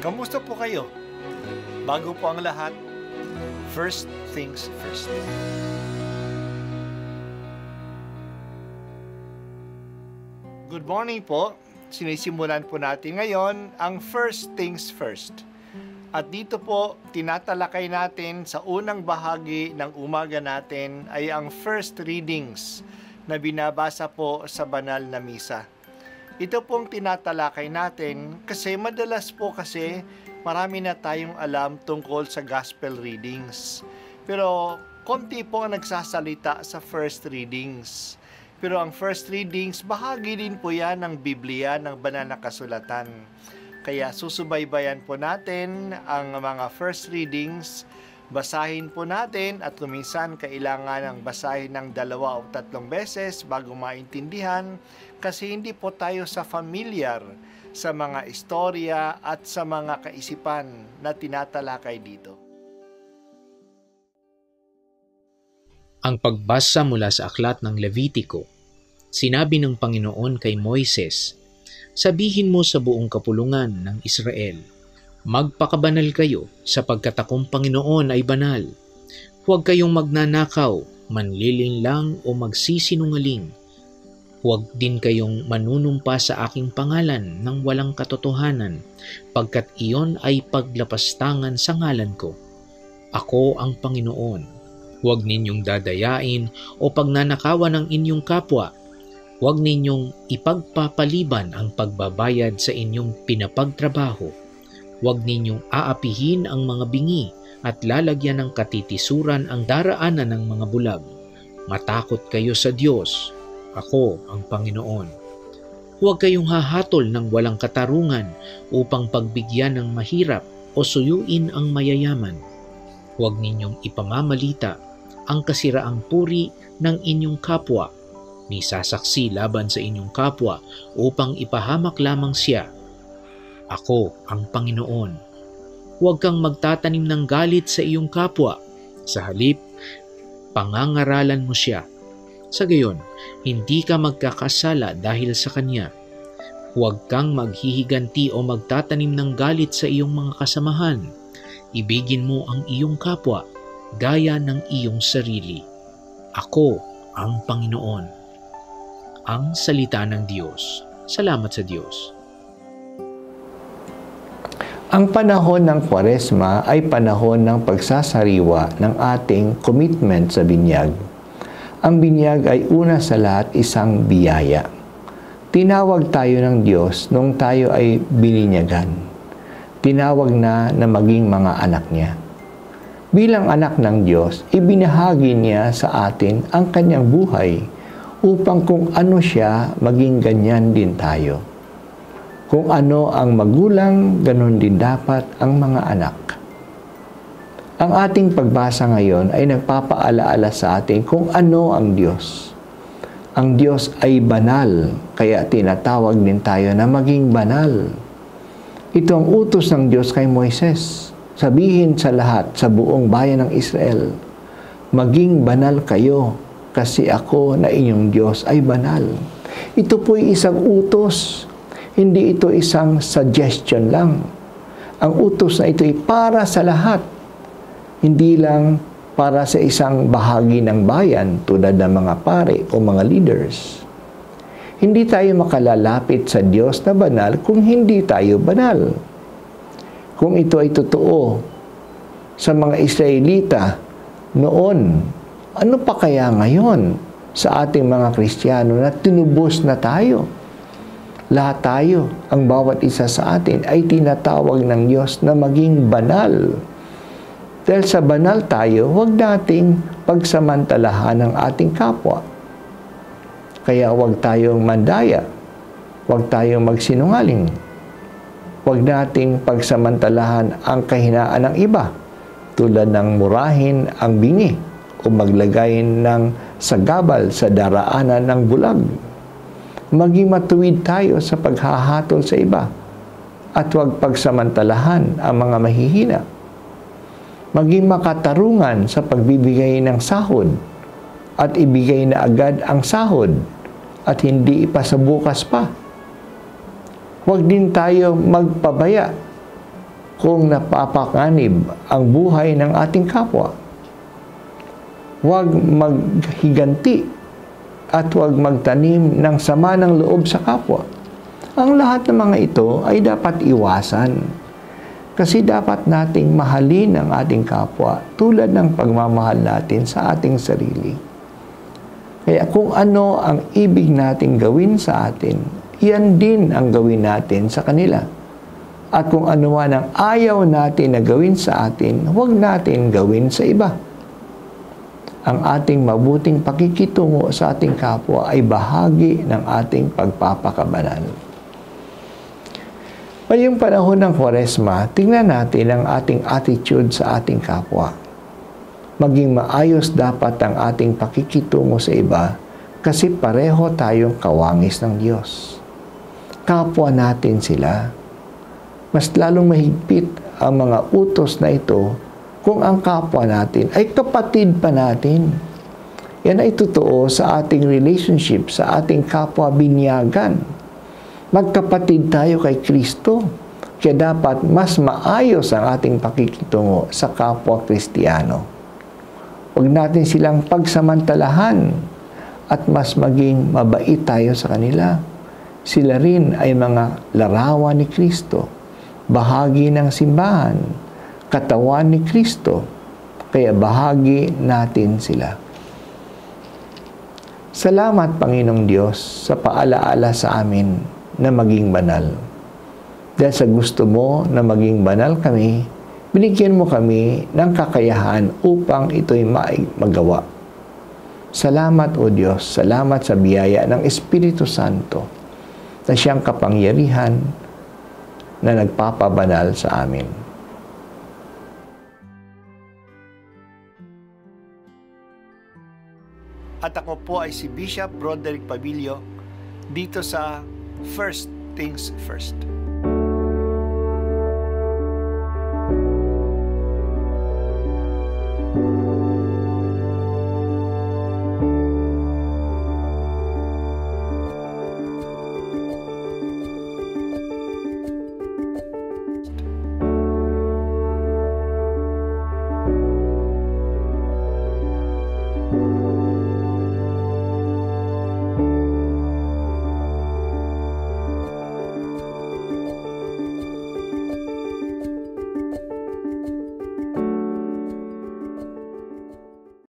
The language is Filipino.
Kamusta po kayo? Bago po ang lahat, first things first. Good morning po. Sinisimulan po natin ngayon ang first things first. At dito po, tinatalakay natin sa unang bahagi ng umaga natin ay ang first readings na binabasa po sa banal na misa. Ito pong tinatalakay natin kasi madalas po kasi marami na tayong alam tungkol sa gospel readings. Pero konti po ang nagsasalita sa first readings. Pero ang first readings, bahagi din po yan ng Biblia, ng banal na kasulatan. Kaya susubaybayan po natin ang mga first readings, basahin po natin at kuminsan kailangan ng basahin ng 2 o 3 beses bago maintindihan kasi hindi po tayo familiar sa mga istorya at sa mga kaisipan na tinatalakay dito. Ang pagbasa mula sa aklat ng Levitiko, sinabi ng Panginoon kay Moises, "Sabihin mo sa buong kapulungan ng Israel, magpakabanal kayo sapagkat akong Panginoon ay banal. Huwag kayong magnanakaw, manlilinlang o magsisinungaling. Huwag din kayong manunumpa sa aking pangalan ng walang katotohanan, pagkat iyon ay paglapastangan sa ngalan ko. Ako ang Panginoon. Huwag ninyong dadayain o pagnanakawan ng inyong kapwa. Huwag ninyong ipagpapaliban ang pagbabayad sa inyong pinapagtrabaho. Huwag ninyong aapihin ang mga bingi at lalagyan ng katitisuran ang daraanan ng mga bulag. Matakot kayo sa Diyos. Ako ang Panginoon. Huwag kayong hahatol ng walang katarungan upang pagbigyan ng mahirap o suyuin ang mayayaman. Huwag ninyong ipamamalita ang kasiraang puri ng inyong kapwa. May sasaksi laban sa inyong kapwa upang ipahamak lamang siya. Ako ang Panginoon. Huwag kang magtatanim ng galit sa iyong kapwa. Sa halip, pangangaralan mo siya. Sa gayon, hindi ka magkakasala dahil sa kanya. Huwag kang maghihiganti o magtatanim ng galit sa iyong mga kasamahan. Ibigin mo ang iyong kapwa, gaya ng iyong sarili. Ako ang Panginoon. Ang salita ng Diyos. Salamat sa Diyos. Ang panahon ng Kwaresma ay panahon ng pagsasariwa ng ating commitment sa binyag. Ang binyag ay una sa lahat isang biyaya. Tinawag tayo ng Diyos nung tayo ay bininyagan. Tinawag na maging mga anak niya. Bilang anak ng Diyos, ibinahagi niya sa atin ang kanyang buhay upang kung ano siya, maging ganyan din tayo. Kung ano ang magulang, ganun din dapat ang mga anak. Ang ating pagbasa ngayon ay nagpapaalaala sa atin kung ano ang Diyos. Ang Diyos ay banal, kaya tinatawag din tayo na maging banal. Ito ang utos ng Diyos kay Moises. Sabihin sa lahat, sa buong bayan ng Israel, maging banal kayo kasi ako na inyong Diyos ay banal. Ito po'y isang utos. Hindi ito isang suggestion lang. Ang utos na ito ay para sa lahat. Hindi lang para sa isang bahagi ng bayan tulad ng mga pare o mga leaders. Hindi tayo makalalapit sa Diyos na banal kung hindi tayo banal. Kung ito ay totoo sa mga Israelita noon, ano pa kaya ngayon sa ating mga Kristiyano na tinubos na tayo? Lahat tayo, ang bawat isa sa atin ay tinatawag ng Diyos na maging banal. Dahil sa banal tayo, huwag nating pagsamantalahan ang ating kapwa. Kaya huwag tayong mandaya, huwag tayong magsinungaling, huwag nating pagsamantalahan ang kahinaan ng iba, tulad ng murahin ang bingi o maglagay ng sagabal sa daraanan ng bulag. Maging matuwid tayo sa paghahatol sa iba at huwag pagsamantalahan ang mga mahihina. Maging makatarungan sa pagbibigay ng sahod at ibigay na agad ang sahod at hindi ipasabukas pa. Huwag din tayo magpabaya kung napapakanib ang buhay ng ating kapwa. Huwag maghiganti at huwag magtanim ng sama ng loob sa kapwa. Ang lahat ng mga ito ay dapat iwasan. Kasi dapat nating mahalin ang ating kapwa tulad ng pagmamahal natin sa ating sarili. Kaya kung ano ang ibig nating gawin sa atin, iyan din ang gawin natin sa kanila. At kung ano man ang ayaw natin na gawin sa atin, huwag natin gawin sa iba. Ang ating mabuting pakikitungo sa ating kapwa ay bahagi ng ating pagpapakabanal. Ngayong panahon ng Kwaresma, tingnan natin ang ating attitude sa ating kapwa. Maging maayos dapat ang ating pakikitungo sa iba kasi pareho tayong kawangis ng Diyos. Kapwa natin sila. Mas lalong mahigpit ang mga utos na ito kung ang kapwa natin ay kapatid pa natin. Yan ay totoo sa ating relationship, sa ating kapwa binyagan. Magkapatid tayo kay Kristo. Kaya dapat mas maayos ang ating pakikitungo sa kapwa Kristiyano. Huwag natin silang pagsamantalahan at mas maging mabait tayo sa kanila. Sila rin ay mga larawan ni Kristo, bahagi ng simbahan, katawan ni Kristo, kaya bahagi natin sila. Salamat, Panginoong Diyos, sa paalaala sa amin na maging banal. Dahil sa gusto mo na maging banal kami, binigyan mo kami ng kakayahan upang ito'y magawa. Salamat, O Diyos, salamat sa biyaya ng Espiritu Santo na siyang kapangyarihan na nagpapabanal sa amin. At ako po ay si Bishop Broderick Pabilio dito sa First Things First.